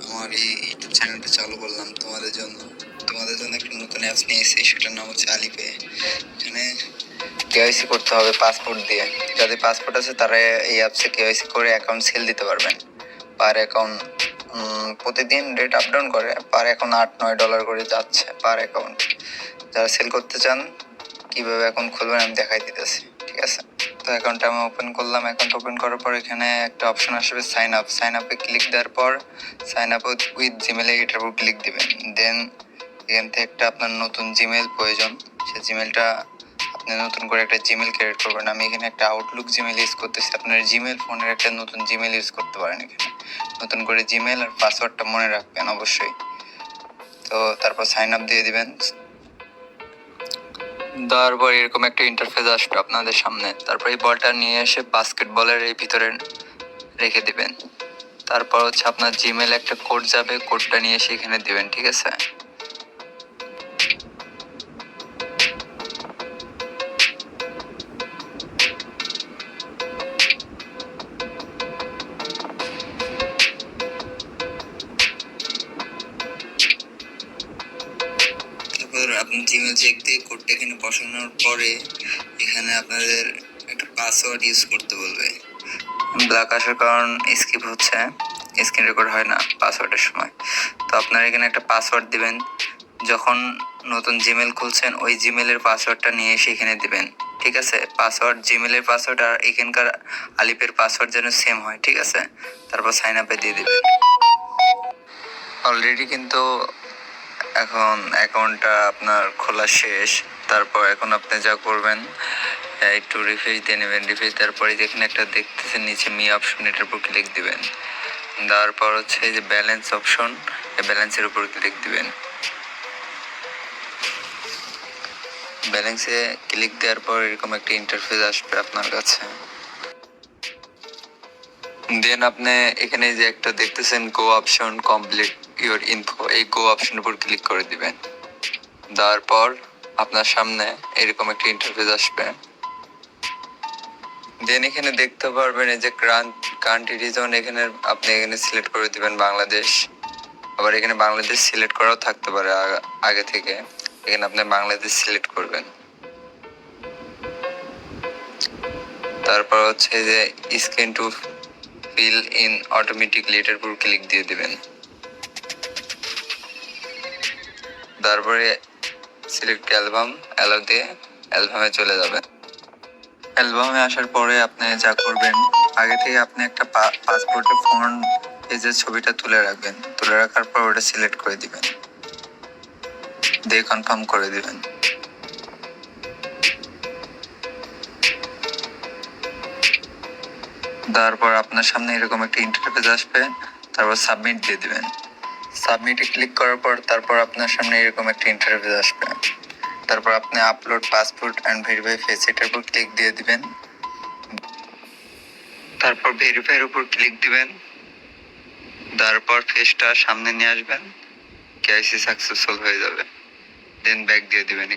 আমার এই ইউটিউব চ্যানেলটা চালু করলাম তোমাদের জন্য একটা নতুন অ্যাপস নিয়ে এসেছি, সেটার নাম হচ্ছে আলিপে। এখানে কেওয়াইসি করতে হবে পাসপোর্ট দিয়ে। যাদের পাসপোর্ট আছে তারা এই অ্যাপসে কেওয়াইসি করে অ্যাকাউন্ট সেল দিতে পারবেন। পার অ্যাকাউন্ট প্রতিদিন রেট আপ ডাউন করে, পার অ্যাকাউন্ট $8-9 করে যাচ্ছে পার অ্যাকাউন্ট। যারা সেল করতে চান কীভাবে অ্যাকাউন্ট খুলবেন আমি দেখাই দিতেছি, ঠিক আছে? তো অ্যাকাউন্টটা আমি ওপেন করলাম। অ্যাকাউন্ট ওপেন করার পর এখানে একটা অপশন আসবে সাইন আপে ক্লিক দেওয়ার পর সাইন আপ উইথ জিমেলে এটার উপর ক্লিক দিবেন। দেন এখান থেকে একটা আপনার নতুন জিমেল প্রয়োজন, সেই জিমেলটা আপনি নতুন করে একটা জিমেল ক্রিয়েট করবেন। আমি এখানে একটা আউটলুক জিমেল ইউজ করতেছি, আপনার জিমেল ফোনের একটা নতুন জিমেল ইউজ করতে পারেন। এখানে নতুন করে জিমেল আর পাসওয়ার্ডটা মনে রাখবেন অবশ্যই। তো তারপর সাইন আপ দিয়ে দিবেন। দেওয়ার পর এরকম একটা ইন্টারফেস আসবে আপনাদের সামনে। তারপর এই বলটা নিয়ে এসে বাস্কেটবলের এই ভিতরে রেখে দিবেন। তারপর হচ্ছে আপনার জিমেল একটা কোড যাবে, কোডটা নিয়ে এসে এখানে দিবেন, ঠিক আছে? তারপর আপনি জিমেল চেক দিয়ে কোডটা এখানে বসানোর পরে এখানে আপনাদের একটা পাসওয়ার্ড ইউজ করতে বলবে। ব্ল্যাক আসার কারণ স্কিপ হচ্ছে, স্ক্রিন রেকর্ড হয় না পাসওয়ার্ডের সময়। তো আপনারা এখানে একটা পাসওয়ার্ড দিবেন। যখন নতুন জিমেল খুলছেন ওই জিমেলের পাসওয়ার্ডটা নিয়ে এসে এখানে দিবেন, ঠিক আছে? পাসওয়ার্ড জিমেলের পাসওয়ার্ড আর এখানকার আলিপের পাসওয়ার্ড যেন সেম হয়, ঠিক আছে? তারপর সাইন আপে দিয়ে দিবেন। অলরেডি কিন্তু এখন অ্যাকাউন্টটা আপনার খোলা শেষ। তারপর এখন আপনি যা করবেন একটু রিফ্রেশ দিয়ে নেবেন। রিফ্রেশ দেওয়ার পরে যেখানে একটা দেখতেছেন নিচে মি অপশন, এটার উপর ক্লিক দিবেন। দেওয়ার পর হচ্ছে এই যে ব্যালেন্স অপশন, এই ব্যালেন্সের উপর ক্লিক দিবেন। ব্যালেন্সে ক্লিক দেওয়ার পর এরকম একটা ইন্টারফেস আসবে আপনার কাছে। দেন আপনি এখানে যে একটা দেখতেছেন গো অপশন কমপ্লিট ইওর ইনফো, এই গো অপশনের উপর ক্লিক করে দিবেন। দেওয়ার পর আপনার সামনে এরকম একটা ইন্টারফেস আসবে। দেন এখানে দেখতে পারবেন এই যে কান্ট্রি রিজন, এখানে আপনি এখানে সিলেক্ট করে দিবেন বাংলাদেশ। আবার এখানে বাংলাদেশ সিলেক্ট করাও থাকতে পারে আগে থেকে, এখানে আপনি বাংলাদেশ সিলেক্ট করবেন। তারপর হচ্ছে যে screen to fill in automatically, এটার উপর ক্লিক দিয়ে দিবেন। তারপরে সিলেক্ট অ্যালবাম, অ্যালাউ দিয়ে অ্যালবামে চলে যাবেন। অ্যালবামে আসার পরে আপনি যা করবেন, আগে থেকে আপনি একটা পাসপোর্টের ফ্রন্ট পেজের ছবিটা তুলে রাখবেন। তুলে রাখার পর ওটা সিলেক্ট করে দিবেন, দিয়ে কনফার্ম করে দিবেন। তারপর আপনার সামনে এরকম একটা ইন্টারফেস আসবে। তারপর সাবমিট দিয়ে দিবেন। সাবমিটে ক্লিক করার পর তারপর আপনার সামনে এরকম একটা ইন্টারফেস আসবে। তারপর আপনি upload passport and verify face, এটার উপর ক্লিক দিয়ে দিবেন। তারপর ভেরিফাইয়ের উপর ক্লিক দিবেন। তারপর ফেসটা সামনে নিয়ে আসবেন, কেওয়াইসি সাকসেসফুল হয়ে যাবে। দেন ব্যাক দিয়ে দিবেন।